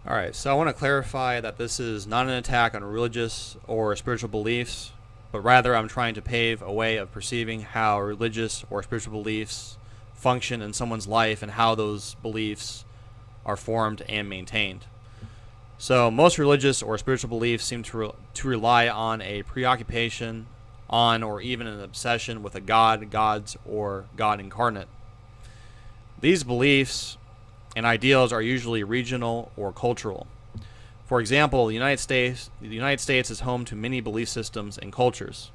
Alright, so I want to clarify that this is not an attack on religious or spiritual beliefs, but rather I'm trying to pave a way of perceiving how religious or spiritual beliefs function in someone's life and how those beliefs are formed and maintained. So most religious or spiritual beliefs seem to rely on a preoccupation on or even an obsession with a god, gods, or God incarnate. These beliefs and ideals are usually regional or cultural. For example, the United States is home to many belief systems and cultures.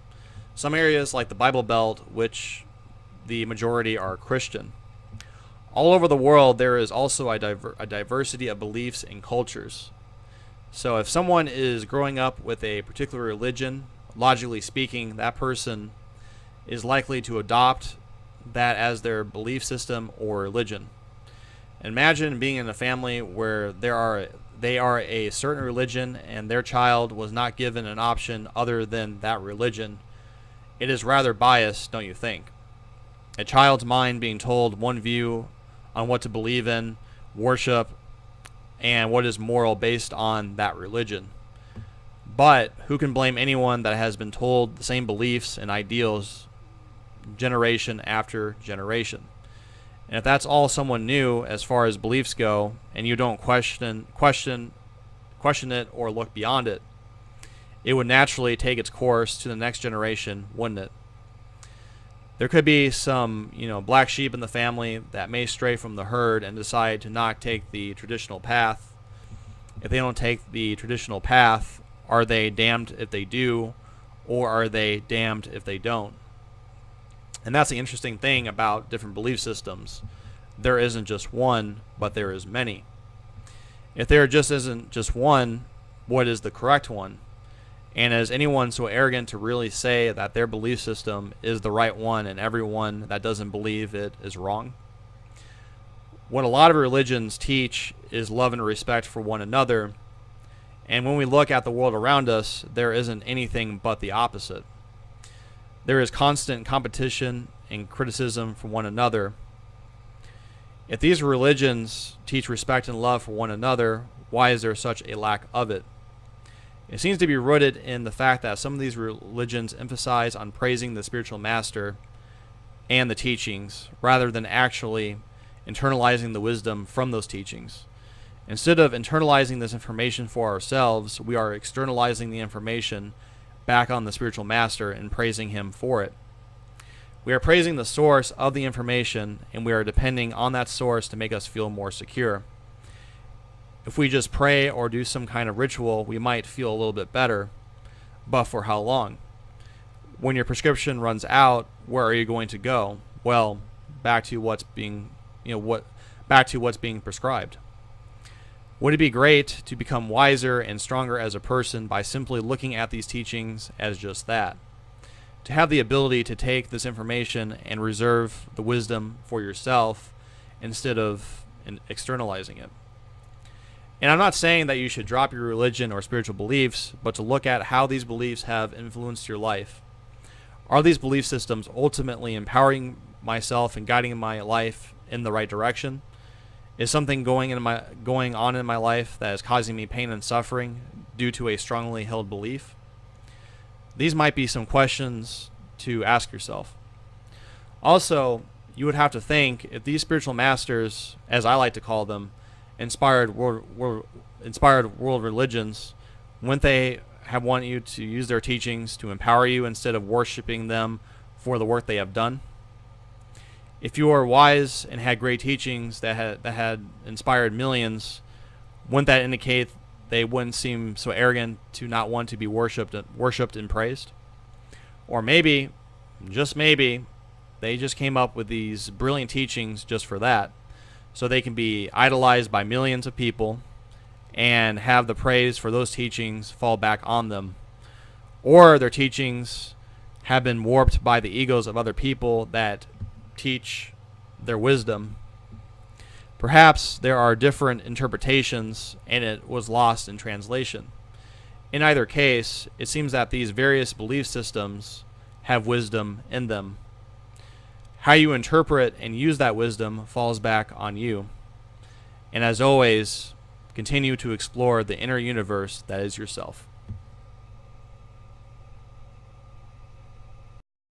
Some areas like the Bible Belt, which the majority are Christian. All over the world, there is also a diversity of beliefs and cultures. So if someone is growing up with a particular religion, logically speaking, that person is likely to adopt that as their belief system or religion. Imagine being in a family where they are a certain religion and their child was not given an option other than that religion. It is rather biased, don't you think? A child's mind being told one view on what to believe in, worship, and what is moral based on that religion. But who can blame anyone that has been told the same beliefs and ideals generation after generation? And if that's all someone knew as far as beliefs go, and you don't question it or look beyond it, it would naturally take its course to the next generation, wouldn't it? There could be some, black sheep in the family that may stray from the herd and decide to not take the traditional path. If they don't take the traditional path, are they damned if they do, or are they damned if they don't? And that's the interesting thing about different belief systems. There isn't just one, but there is many. If there just isn't just one, what is the correct one? And is anyone so arrogant to really say that their belief system is the right one and everyone that doesn't believe it is wrong? What a lot of religions teach is love and respect for one another. And when we look at the world around us, there isn't anything but the opposite. There is constant competition and criticism from one another. If these religions teach respect and love for one another, why is there such a lack of it? It seems to be rooted in the fact that some of these religions emphasize on praising the spiritual master and the teachings rather than actually internalizing the wisdom from those teachings. Instead of internalizing this information for ourselves, we are externalizing the information back on the spiritual master and praising him for it. We are praising the source of the information, and we are depending on that source to make us feel more secure. If we just pray or do some kind of ritual, we might feel a little bit better, but for how long? When your prescription runs out, where are you going to go? Well, back to what's being prescribed. Would it be great to become wiser and stronger as a person by simply looking at these teachings as just that? To have the ability to take this information and reserve the wisdom for yourself instead of externalizing it. And I'm not saying that you should drop your religion or spiritual beliefs, but to look at how these beliefs have influenced your life. Are these belief systems ultimately empowering myself and guiding my life in the right direction? Is something going on in my life that is causing me pain and suffering due to a strongly held belief? These might be some questions to ask yourself. Also, you would have to think if these spiritual masters, as I like to call them, inspired world religions, wouldn't they have wanted you to use their teachings to empower you instead of worshiping them for the work they have done? If you are wise and had great teachings that had inspired millions, wouldn't that indicate they wouldn't seem so arrogant to not want to be worshipped and praised? Or maybe, just maybe, they just came up with these brilliant teachings just for that, so they can be idolized by millions of people and have the praise for those teachings fall back on them. Or their teachings have been warped by the egos of other people that teach their wisdom. Perhaps there are different interpretations and it was lost in translation. In either case, it seems that these various belief systems have wisdom in them. How you interpret and use that wisdom falls back on you. And as always, continue to explore the inner universe that is yourself.